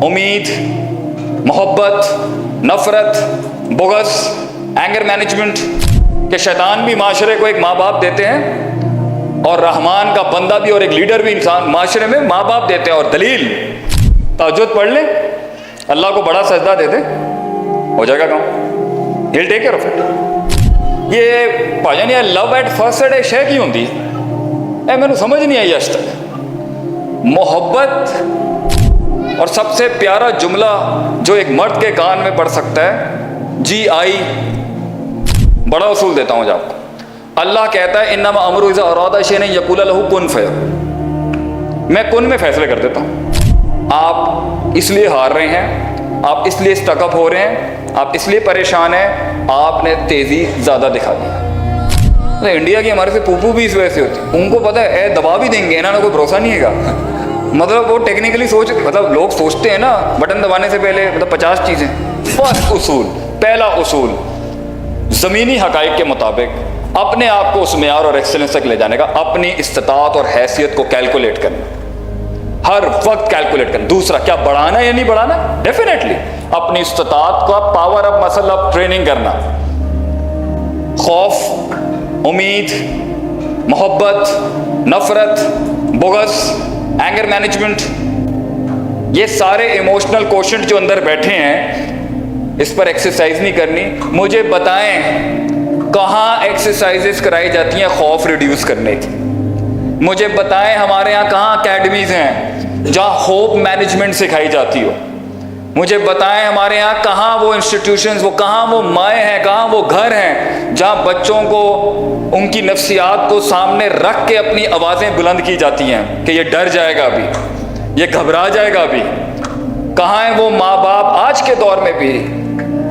امید, محبت, نفرت, بغض, اینگر مینجمنٹ کہ شیطان بھی معاشرے کو ایک ماں باپ دیتے ہیں اور رحمان کا بندہ بھی اور ایک لیڈر بھی انسان معاشرے میں ماں باپ دیتے ہیں. اور دلیل تہجد پڑھ لیں, اللہ کو بڑا سجدہ دے دیں, ہو جائے گا کام. He'll take care of it. یہ بھاجن یہ لو ایٹ فرسٹ سائٹ شے کی ہوندی اے میں نے سمجھ نہیں آئی آج تک. محبت اور سب سے پیارا جملہ جو ایک مرد کے کان میں پڑ سکتا ہے, جی آئی, بڑا اصول دیتا ہوں آپ کو. اللہ کہتا ہے انما امرؤ اذا اراد شیئا ان یقول له کن فیکون. میں کن میں فیصلے کر دیتا ہوں. آپ اس لیے ہار رہے ہیں, آپ اس لیے اسٹک اپ ہو رہے ہیں, آپ اس لیے پریشان ہیں, آپ نے تیزی زیادہ دکھا دی. انڈیا کی ہمارے سے پوپو بھی اس وجہ سے ہوتی, ان کو پتہ ہے اے دبا بھی دیں گے, انہوں نے کوئی بھروسہ نہیں ہے. مطلب وہ ٹیکنیکلی مطلب لوگ سوچتے ہیں نا بٹن دبانے سے پہلے 50 چیزیں. فرسٹ اصول, پہلا اصول, زمینی حقائق کے مطابق اپنے آپ کو اس معیار اور ایکسلنس تک لے جانے کا, اپنی استطاعت اور حیثیت کو کیلکولیٹ کرنا, ہر وقت کیلکولیٹ کرنا. دوسرا, کیا بڑھانا یا نہیں بڑھانا؟ ڈیفینیٹلی اپنی استطاعت کو پاور اپ, مسل اپ, ٹریننگ کرنا. خوف, امید, محبت, نفرت, بغض, اینگر مینجمنٹ, یہ سارے ایموشنل کوشنٹ جو اندر بیٹھے ہیں, اس پر ایکسرسائز نہیں کرنی. مجھے بتائیں کہاں ایکسرسائزز کرائی جاتی ہیں خوف ریڈیوس کرنے کی؟ مجھے بتائیں ہمارے یہاں کہاں اکیڈمیز ہیں جہاں ہوپ مینجمنٹ سکھائی جاتی ہو؟ مجھے بتائیں ہمارے یہاں کہاں وہ انسٹیٹیوشنز, وہ کہاں وہ مائیں ہیں, کہاں وہ گھر ہیں جہاں بچوں کو ان کی نفسیات کو سامنے رکھ کے اپنی آوازیں بلند کی جاتی ہیں کہ یہ ڈر جائے گا ابھی, یہ گھبرا جائے گا ابھی. کہاں ہیں وہ ماں باپ آج کے دور میں بھی,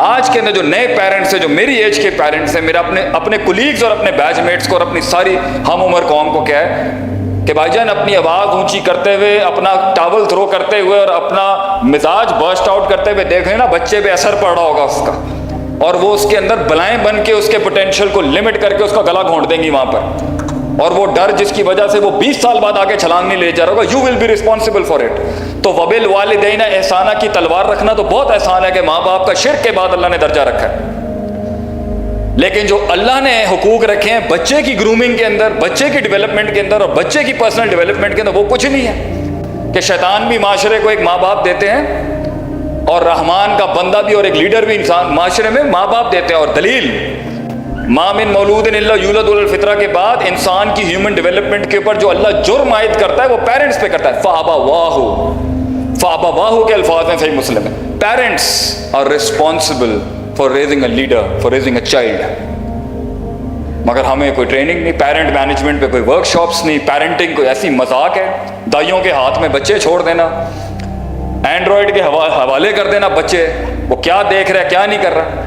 آج کے اندر جو نئے پیرنٹس ہیں, جو میری ایج کے پیرنٹس ہیں, میرا اپنے کولیگز اور اپنے بیچ میٹس کو اور اپنی ساری ہم عمر قوم کو کیا ہے کہ بھائی جان اپنی آواز اونچی کرتے ہوئے, اپنا ٹاول تھرو کرتے ہوئے اور اپنا مزاج برسٹ آؤٹ کرتے ہوئے دیکھ رہے نا بچے پہ اثر پڑ رہا ہوگا اس کا, اور وہ اس کے اندر بلائیں بن کے اس کے پوٹینشیل کو لمٹ کر کے اس کا گلا گھونٹ دیں گی وہاں پر. اور وہ ڈر جس کی وجہ سے وہ 20 سال بعد آگے چھلانگ نہیں لے جا رہا ہوگا, you will be responsible for it. تو وبالوالدین احسانہ کی تلوار رکھنا تو بہت احسان ہے کہ ماں باپ کا شرک کے بعد اللہ نے درجہ رکھا ہے, لیکن جو اللہ نے حقوق رکھے ہیں بچے کی گرومنگ کے اندر, بچے کی ڈیولپمنٹ کے اندر اور بچے کی پرسنل ڈیولپمنٹ کے اندر, وہ کچھ نہیں ہے. کہ شیطان بھی معاشرے کو ایک ماں باپ دیتے ہیں اور رحمان کا بندہ بھی اور ایک لیڈر بھی انسان معاشرے میں ماں باپ دیتے ہیں. اور دلیل, ما من مولود الا یولد علی الفطرہ کے بعد انسان کی ہیومن ڈیولپمنٹ کے اوپر جو اللہ جرم عائد کرتا ہے وہ پیرنٹس پہ کرتا ہے. فابواہ کے الفاظ ہیں صحیح مسلم میں, parents are responsible for raising a leader, for raising a child. مگر ہمیں کوئی ٹریننگ نہیں, پیرنٹ مینجمنٹ پہ کوئی ورک شاپس نہیں. پیرنٹنگ کوئی ایسی مذاق ہے, دائیوں کے ہاتھ میں بچے چھوڑ دینا, اینڈرائڈ کے حوالے کر دینا بچے, وہ کیا دیکھ رہا ہے کیا نہیں کر رہا.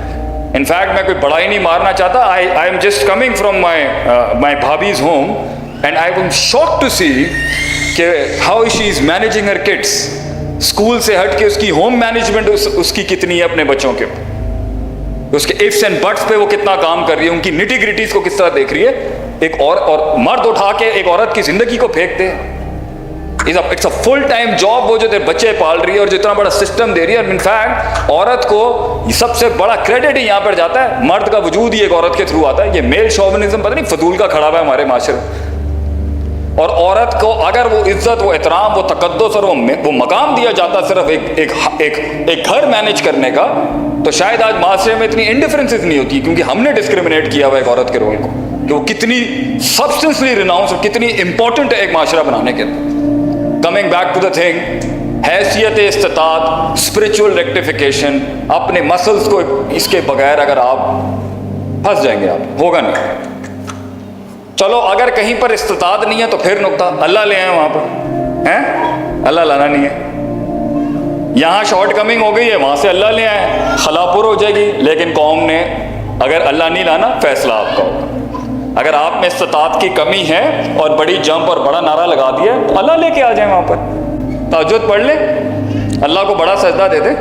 انفیکٹ میں کوئی بڑائی نہیں مارنا چاہتا, I am just coming from my bhabhi's home and I am shock to see کہ how she is managing her kids. School سے ہٹ کے اس کی ہوم مینجمنٹ اس کی کتنی ہے اپنے بچوں کے, اس کے ifs اینڈ بٹس پہ وہ کتنا کام کر رہی ہے, ان کی نٹی گریٹیز کو کس طرح دیکھ رہی ہے. ایک اور مرد اٹھا کے ایک عورت کی زندگی کو پھینک دے, it's a full time job وہ جو بچے پال رہی ہے اور جتنا بڑا سسٹم دے رہی ہے. انفیکٹ عورت کو سب سے بڑا کریڈٹ ہی یہاں پر جاتا ہے, مرد کا وجود ہی ایک عورت کے تھرو آتا ہے. یہ میل شوونزم پتہ نہیں فضول کا کھڑا ہوا ہے ہمارے معاشرے میں. اور عورت کو اگر وہ عزت, وہ احترام, وہ تقدس اور وہ مقام دیا جاتا صرف ایک گھر مینیج کرنے کا, تو شاید آج معاشرے میں اتنی انڈیفرنسز نہیں ہوتی, کیونکہ ہم نے ڈسکریمنیٹ کیا ہوا ایک عورت کے رول کو کہ وہ کتنی سبسٹنسلی ریناؤنس اور کتنی امپورٹنٹ ہے ایک معاشرہ بنانے کے اندر. Coming back to the thing, حیثیت استطاعت, اسپرچول ریکٹیفیکیشن, اپنے مسلس کو اس کے بغیر اگر آپ پھنس جائیں گے, آپ ہوگا نہیں. چلو اگر کہیں پر استطاعت نہیں ہے تو پھر نقطہ, اللہ لے آئے وہاں پر ہیں, اللہ لانا نہیں ہے. یہاں شارٹ کمنگ ہو گئی ہے, وہاں سے اللہ لے آئے, خلا پر ہو جائے گی. لیکن قوم نے اگر اللہ نہیں لانا, فیصلہ آپ کا ہوگا. اگر آپ میں استطاعت کی کمی ہے اور بڑی جمپ اور بڑا نعرہ لگا دیا تو اللہ لے کے آ جائیں وہاں پر. تہجد پڑھ لیں, اللہ کو بڑا سجدہ دے دیں,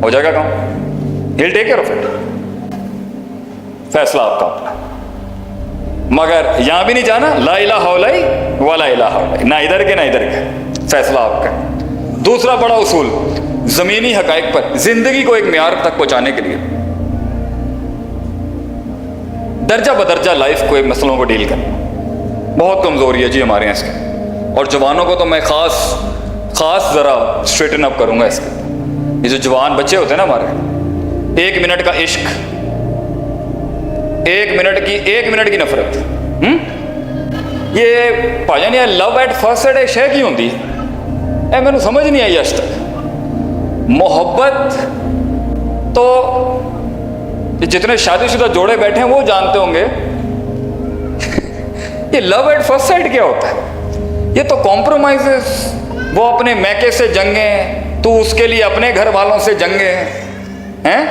ہو جائے گا کام. He'll take care of it. فیصلہ آپ کا اپنا. مگر یہاں بھی نہیں جانا لا الہ الا اللہ ولا الہ الا اللہ, نہ ادھر کے نہ ادھر کے, فیصلہ آپ کا. دوسرا بڑا اصول زمینی حقائق پر زندگی کو ایک معیار تک پہنچانے کے لیے درجہ بدرجہ لائف کو ایک مسئلوں کو ڈیل کرنا بہت کمزوری ہے جی ہمارے یہاں اس کے. اور جوانوں کو تو میں خاص ذرا اسٹریٹن اپ کروں گا اس کے. یہ جو جوان بچے ہوتے ہیں نا ہمارے, 1 منٹ کا عشق, 1 منٹ کی نفرت, یہ پا جانی لو ایٹ فرسٹ سائٹ شے کی ہوتی ہے, میں نے سمجھ نہیں آئی آج تک. محبت تو جتنے شادی شدہ جوڑے بیٹھے ہیں وہ جانتے ہوں گے. یہ لو ایٹ فرسٹ سائٹ کیا ہوتا ہے؟ یہ تو کمپرومائزز, وہ اپنے میکے سے جنگیں, تو اس کے لیے اپنے گھر والوں سے جنگیں ہیں,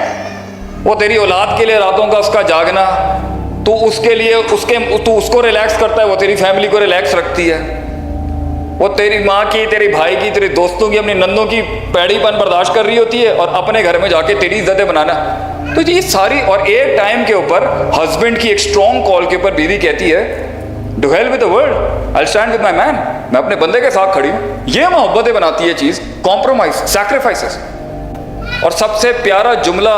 وہ تیری اولاد کے لیے راتوں کا اس کا جاگنا, تو اس کے لیے تو اس کو ریلیکس کرتا ہے, وہ تیری فیملی کو ریلیکس رکھتی ہے, وہ تیری ماں کی, تیری بھائی کی, تیری دوستوں کی, اپنی نندوں کی پیڑی پن برداشت کر رہی ہوتی ہے, اور اپنے گھر میں جا کے تیری عزتیں بنانا. تو یہ ساری, اور ایک ٹائم کے اوپر ہسبینڈ کی ایک اسٹرانگ کال کے اوپر بیوی کہتی ہے to hell with the world, I stand with my man, میں اپنے بندے کے ساتھ کھڑی ہوں. یہ محبتیں بناتی ہے چیز, کمپرومائز, سیکریفائسز. اور سب سے پیارا جملہ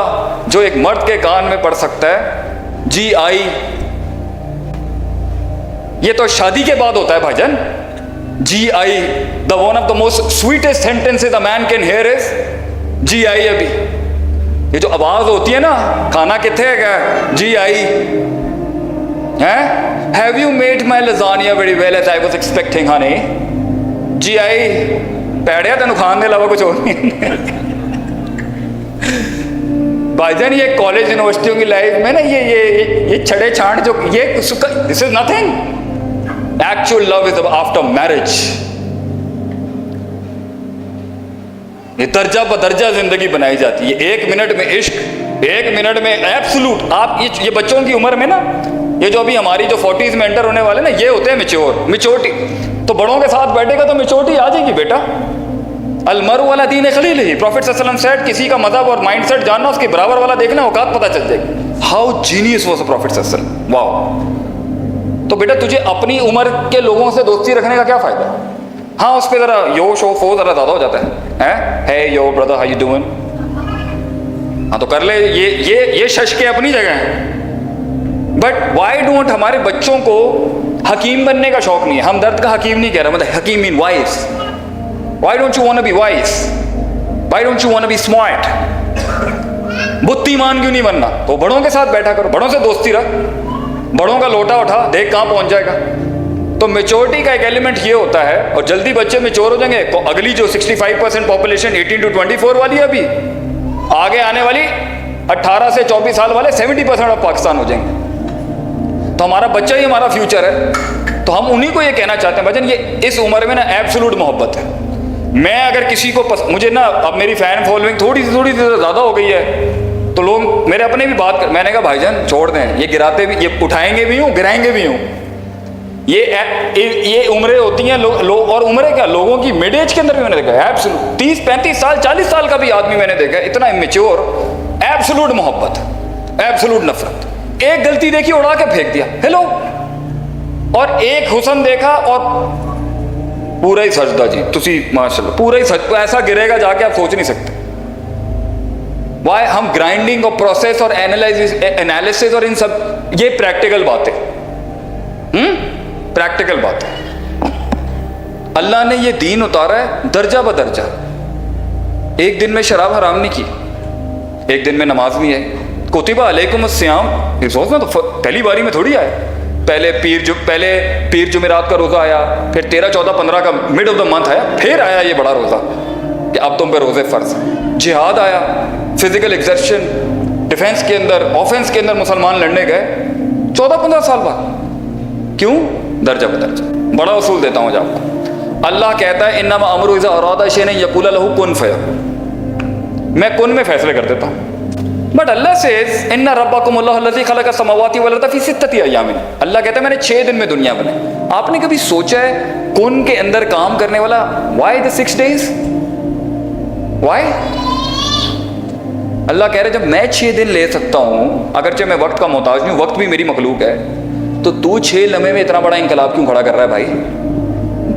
جو ایک مرد کے کان میں پڑ سکتا ہے, جی آئی. یہ تو شادی کے بعد ہوتا ہے بھائی جان. جی آئی, the one of the most sweetest sentences a man can hear is جی آئی. ابھی یہ جو آواز ہوتی ہے نا, کھانا کتنے ہے, جی آئی. Have you made my lasagna very well as I was expecting, honey? جی آئی. پیڑیا تینوں کھان دے علاوہ کچھ اور نہیں. بھائی جان یہ کالج یونیورسٹیوں کی لائف میں نا یہ چھڑے چھانٹ جو یہ this is nothing. Actual love is after marriage. یہ درجہ بدرجہ زندگی بنائی جاتی ہے. 1 منٹ میں عشق, 1 منٹ میں ایبسولوٹ. آپ یہ بچوں کی عمر میں نا, یہ جو ابھی ہماری جو 40s میں انٹر ہونے والے نا, یہ ہوتے ہیں میچورٹی. تو بڑوں کے ساتھ بیٹھے گا تو میچورٹی آ جائے گی بیٹا. المرء علی دین خلیلہ, پروفیٹ صلی اللہ علیہ وسلم سیڈ, کسی کا مذہب اور مائنڈ سیٹ جاننا, اس کے برابر والا دیکھنا, اوقات پتہ چل جائے گی. ہاؤ جینیس واز پروفیٹ صلی اللہ علیہ وسلم. واو. تو بیٹا تجھے اپنی عمر کے لوگوں سے دوستی رکھنے کا کیا فائدہ؟ ہاں اس پہ ذرا یو شو فو ذرا زیادہ ہو جاتا ہے, ہے you brother how you doing, ہاں تو کر لے. یہ شش کے اپنی جگہ ہیں. بٹ وائی ڈونٹ, ہمارے بچوں کو حکیم بننے کا شوق نہیں ہے. ہم درد کا حکیم نہیں کہہ رہے, مطلب حکیم mean wise. Why don't you want to be wise, why don't you want to be smart. بدھیمان کیوں نہیں بننا؟ تو بڑوں کے ساتھ بیٹھا کرو, بڑوں سے دوستی رکھ, بڑوں کا لوٹا اٹھا, دیکھ کہاں پہنچ جائے گا. تو میچورٹی کا ایک ایلیمنٹ یہ ہوتا ہے, اور جلدی بچے میچور ہو جائیں گے. اگلی جو 65% پاپولیشن 18 to 24 والی ہے, ابھی آگے آنے والی 18 سے 24 سال والے 70% آف پاکستان ہو جائیں گے. تو ہمارا بچہ ہی ہمارا فیوچر ہے. تو ہم انہیں کو یہ کہنا چاہتے ہیں بھجن, یہ اس عمر میں نا ایبسولوٹ محبت ہے. میں اگر کسی کو مجھے نا, اب میری فین فالوئنگ تھوڑی سی زیادہ ہو گئی ہے, تو لوگ میرے اپنے بھی بات میں نے کہا بھائی جان چھوڑ دیں, یہ گراتے بھی, یہ اٹھائیں گے بھی ہوں, گرائیں گے بھی ہوں. یہ عمریں ہوتی ہیں لوگ, اور عمریں کیا, لوگوں کی مڈ ایج کے اندر بھی میں نے دیکھا ہے ایبسولوٹ 30-35 سال 40 سال کا بھی آدمی میں نے دیکھا ہے اتنا امیچور. ایبسولوٹ محبت, ایبسولوٹ نفرت. ایک غلطی دیکھی اڑا کے پھینک دیا, ہیلو. اور ایک حسن دیکھا اور پورا ہی سجدہ, جی تسی ماشاءاللہ پورا ہی سجدہ, ایسا گرے گا جا کے آپ سوچ نہیں سکتے. وائی ہم گرائنڈنگ اور پروسیس اور انالیسس اور ان سب, یہ پریکٹیکل باتیں, پریکٹیکل باتیں. اللہ نے یہ دین اتارا ہے درجہ بدرجہ. ایک دن میں شراب حرام نہیں کی, ایک دن میں نماز نہیں ہے. کتبہ علیکم الصیام, یہ سوچنا تو پہلی باری میں تھوڑی آئے. پہلے پیر جمعرات کا روزہ آیا, پھر 13, 14, 15 کا مڈ آف دا منتھ آیا, پھر آیا یہ بڑا روزہ کہ اب تم پہ روزے فرض. جہاد آیا, فزیکل ایکسرشن, ڈیفینس کے اندر, آفینس کے اندر مسلمان لڑنے گئے 14-15 سال بعد. کیوں؟ درجہ بدرجہ. بڑا اصول دیتا ہوں آپ کو. اللہ کہتا ہے انما امرؤ اذا اراد شیئا یقول له کن فیکون. میں کن میں فیصلے کر دیتا ہوں. بٹ اللہ سیز ان ربکم اللہ الذی خلق السماوات والارض فی 6 ایام. اللہ کہتا ہے میں نے 6 دن میں دنیا بنائی. آپ نے کبھی سوچا ہے کن کے اندر کام کرنے والا, وائی دا 6 days, وائی؟ اللہ کہہ رہے جب میں 6 دن لے سکتا ہوں, اگرچہ میں وقت کا محتاج نہیں ہوں, وقت بھی میری مخلوق ہے, تو 6 لمحے میں اتنا بڑا انقلاب کیوں کھڑا کر رہا ہے بھائی؟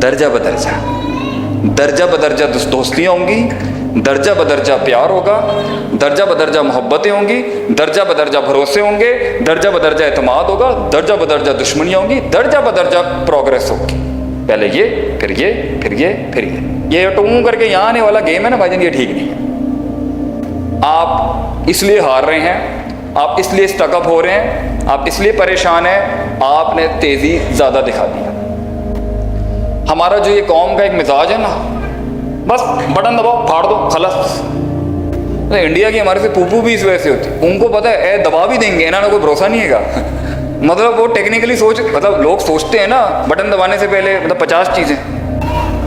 درجہ بدرجہ. درجہ بدرجہ دوستیاں ہوں گی، درجہ بدرجہ پیار ہوگا، درجہ بدرجہ محبتیں ہوں گی، درجہ بدرجہ بھروسے ہوں گے، درجہ بدرجہ اعتماد ہوگا، درجہ بدرجہ دشمنیاں ہوں گی، درجہ بدرجہ پروگریس ہوگی. پہلے یہ پھر یہ پھر یہ پھر یہ ٹوں کر کے یہاں آنے والا گیم ہے نا بھائی جان، یہ ٹھیک نہیں ہے. آپ اس لیے ہار رہے ہیں، آپ اس لیے اسٹک اپ ہو رہے ہیں، آپ اس لیے پریشان ہیں، آپ نے تیزی زیادہ دکھا دیا. ہمارا جو یہ قوم کا ایک مزاج ہے نا، بس بٹن دباؤ پھاڑ دو خلاص. انڈیا کی ہمارے سے پوپو بھی اس وجہ سے ہوتی، ان کو پتہ ہے دبا بھی دیں گے، انہوں نے کوئی بھروسہ نہیں ہے گا. مطلب وہ ٹیکنیکلی مطلب لوگ سوچتے ہیں نا بٹن دبانے سے پہلے 50 چیزیں.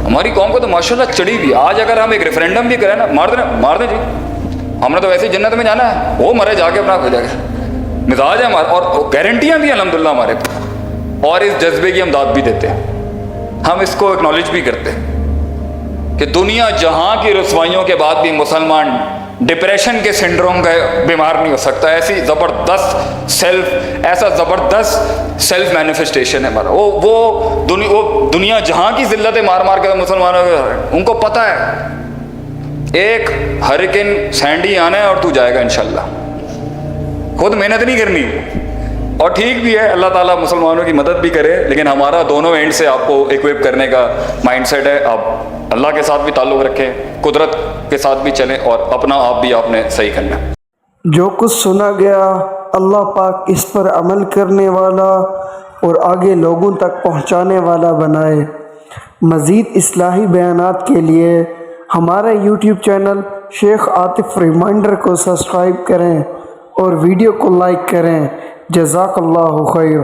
ہماری قوم کو تو ماشاءاللہ چڑھی بھی. آج اگر ہم ایک ریفرینڈم بھی کریں نا، مار دیں جی، ہم نے تو ویسے جنت میں جانا ہے، وہ مرے جا کے اپنا ہو جائے گا. مزاج ہے ہمارا، اور گارنٹیاں بھی الحمدللہ ہمارے پاس، اور اس جذبے کی ہم داد بھی دیتے ہیں. ہم اس کو اکنالج بھی کرتے ہیں کہ دنیا جہاں کی رسوائیوں کے بعد بھی مسلمان ڈپریشن کے سنڈروم کا بیمار نہیں ہو سکتا. ایسا زبردست سیلف مینیفیسٹیشن ہے ہمارا. وہ دنیا جہاں کی ذلتیں مار مار کے مسلمانوں کے، ان کو پتہ ہے ایک ہریکین سینڈی آنا ہے اور تو جائے گا انشاءاللہ. خود محنت نہیں کرنی. اور ٹھیک بھی ہے، اللہ تعالیٰ مسلمانوں کی مدد بھی کرے، لیکن ہمارا دونوں اینڈ سے آپ کو ایکویپ کرنے کا مائنڈ سیٹ ہے. آپ اللہ کے ساتھ بھی تعلق رکھیں، قدرت کے ساتھ بھی چلیں، اور اپنا آپ بھی آپ نے صحیح کرنا. جو کچھ سنا گیا اللہ پاک اس پر عمل کرنے والا اور آگے لوگوں تک پہنچانے والا بنائے. مزید اصلاحی بیانات کے لیے ہمارے یوٹیوب چینل شیخ عاطف ریمائنڈر کو سبسکرائب کریں اور ویڈیو کو لائک کریں. جزاک اللہ خیر.